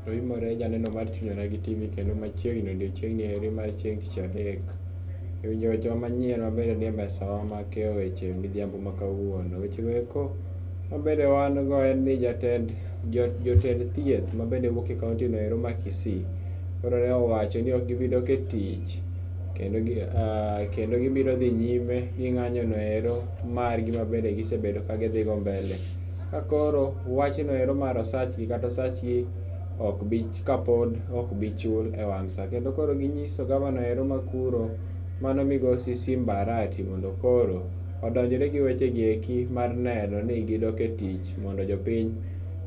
Rimore janeno mar chunyona gi TV kendo machiegni odiochiengni eri mar chieng' tich adek. Winjo weche manyien mabende nie mesawa mar keyo weche midhiambo ma kawuono. Wechego eko mabende wan go en ni jotend thieth mabende wuok e kaunti no ero ma Kisii koro ne owacho ni ok gibidok e tich kendo gibiro dhi nyime gi ng'anyo no ero margi mabende gisebedo ka gidhigo mbele. Ka koro wachno ero mar osachgi kata osachgi kapod ok bi chul e wang' sa, kendo koro ginyiso gavana ero makuro mano migosi Simbarati mondo koro odonjre gi weche gi eki mar neno ni gidok e tich mondo jopiny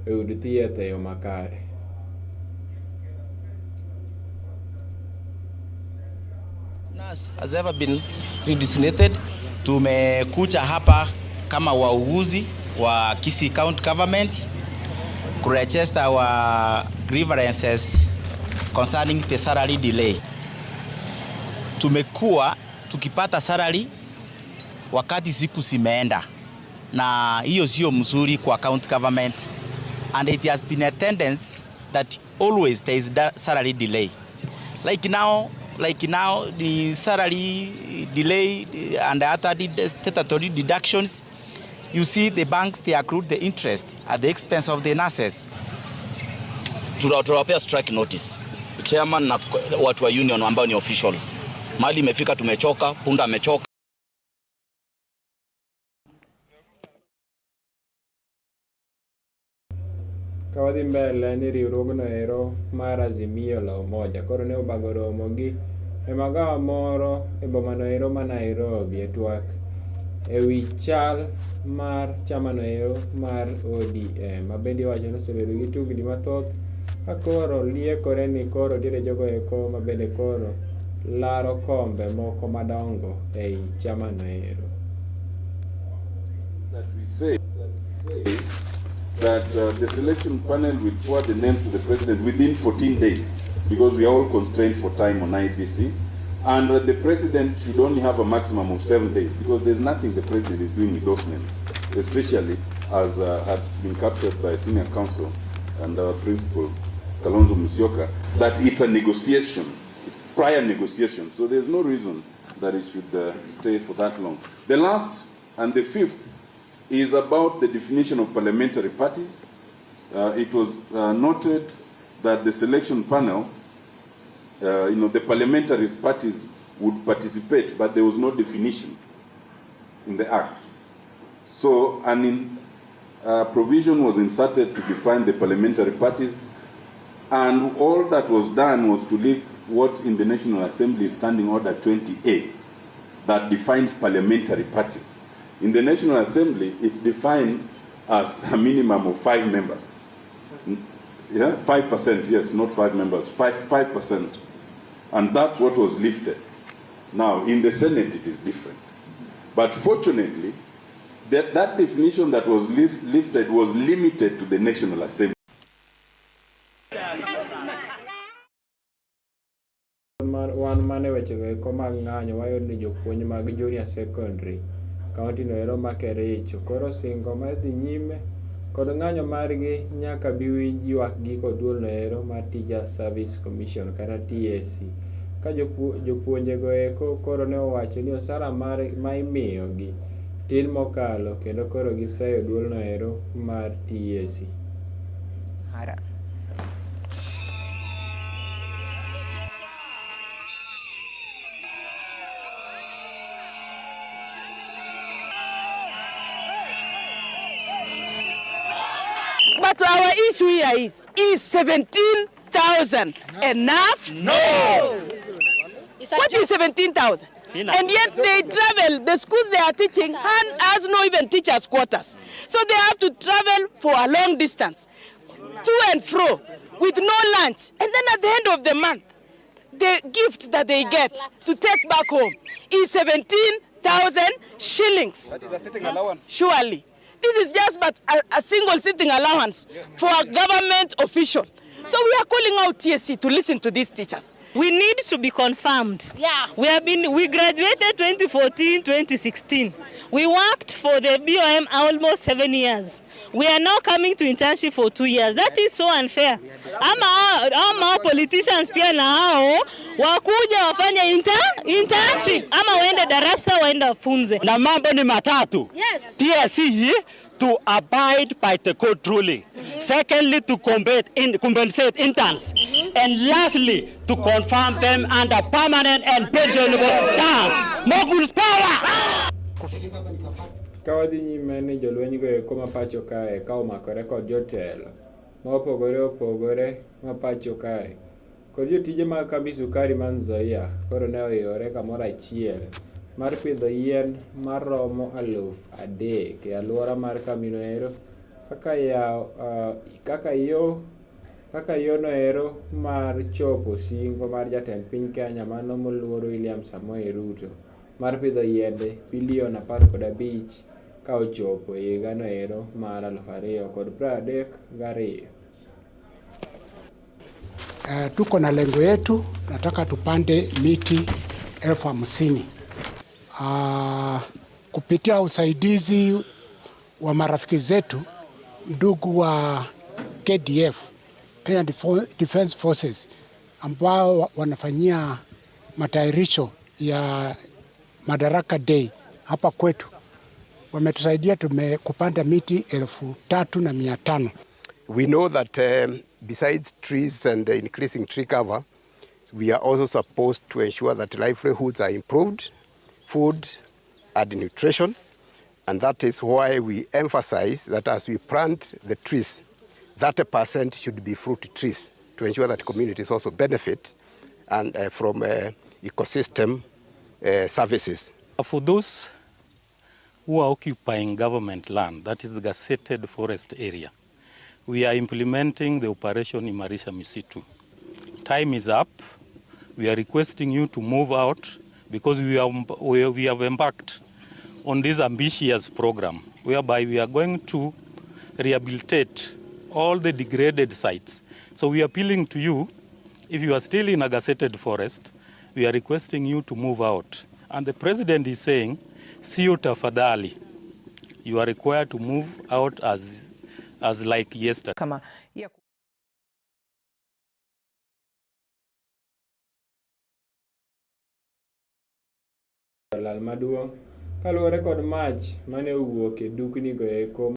oyud thieth e yo makare. Has ever been redesignated. Tumekuja hapa kama wauguzi wa Kisii County Government kuregister our grievances concerning the salary delay. Tumekuwa tukipata salary wakati siku zimeenda, na hiyo sio mzuri kwa county government, and it has been a tendency that always there is salary delay. Like now the salary delay and other statutory deductions, you see the banks, they accrue the interest at the expense of the nurses. Tunawapea strike notice chairman na watu wa union ambao ni officials. Mali imefika, tumechoka, punda amechoka. Kawadhi mbele ni riwruogno ero mar Azimio la Umoja koro ne obago romo gi e magawa moro e bomano ero ma Nairobi e twak e wi chal mar chamano ero mar ODM mabende wacho ni osebedo gi tugni mathoth ka koro liekore ni koro dire jogo eko mabende koro laro kombe moko madongo e chamano ero. That the selection panel will forward the names to the president within 14 days, because we are all constrained for time on IBC, and the president should only have a maximum of 7 days, because there's nothing the president is doing with those names, especially as had been captured by senior counsel and our principal, Kalonzo Musyoka, that it's a negotiation, prior negotiation, so there's no reason that it should stay for that long. The last and the fifth is about the definition of parliamentary parties. It was noted that the selection panel, the parliamentary parties would participate, but there was no definition in the Act. So provision was inserted to define the parliamentary parties, and all that was done was to leave what in the National Assembly is Standing Order 20A that defines parliamentary parties. In the National Assembly, it's defined as a minimum of 5 members. Yeah, 5%, yes, not 5 members, 5%. And that's what was lifted. Now, in the Senate, it is different. But fortunately, that definition that was lifted was limited to the National Assembly. Wan mane wechego eko mag ng'anyo wayud ni jopuonj mag junior secondary kaunti no ero ma Kericho koro singo mar dhi nyime kod ng'anyo margi nyaka bi winj ywakgi kod duol no ero mar Teachers Service Commission kata TSC ka jopuonjego eko koro ne owacho ni osara ma imiyogi tin mokalo kendo koro giseyo duol no ero mar TSC. But our issue here is 17,000 enough? No! What is 17,000? And yet they travel, the schools they are teaching has no even teachers' quarters. So they have to travel for a long distance, to and fro, with no lunch. And then at the end of the month, the gift that they get to take back home is 17,000 shillings. That is a sitting allowance. Surely. This is just but a single sitting allowance for a government official. So we are calling out TSC to listen to these teachers. We need to be confirmed. Yeah. We graduated 2014, 2016. We worked for the BOM almost 7 years. We are now coming to internship for 2 years. That is so unfair. Ama politicians pia na hao wakuja wafanye internship ama waende darasa waende funze. Na mambo ni matatu. Yes. TSC to abide by the court ruling. Secondly, to compensate interns. And lastly, to confirm them under permanent and pensionable terms. Mogul's power! Kawadhi nyime ni jolweny go eko ma pacho kae ka omakore kod jotelo ma opogore ma pacho kae kod jotije mag kambi sukari man Nzoia koro ne oyore kamoro achiel mar pidho yien maromo 3,000 e alwora mar kambino ero kaka yo no ero mar chopo singo mar jatend piny Kenya mano moluoro William Samoei Ruto mar pidho yiende bilion 15 ka ochopo higa no ero mar 2032. Tuko na lengo yetu, nataka tupande miti 50,000. Kupitia usaidizi wa marafiki zetu, ndugu wa KDF, Kenya Defense Forces, ambao wanafanyia matayarisho ya Madaraka Day hapa kwetu, wametusaidia kupanda miti 3,500. We know that besides trees and increasing tree cover, we are also supposed to ensure that livelihoods are improved, food and nutrition, and that is why we emphasize that as we plant the trees, 30% should be fruit trees to ensure that communities also benefit and from ecosystem services. For those who are occupying government land, that is the gazetted forest area, we are implementing the operation Imarisha Misitu. Time is up. We are requesting you to move out because we have embarked on this ambitious program whereby we are going to rehabilitate all the degraded sites. So we are appealing to you, if you are still in a gazetted forest, we are requesting you to move out. And the president is saying, sio tafadhali. You are required to move out as like yesterday. Lal maduong' kaluwore kod mach mane owuok e dukni go eko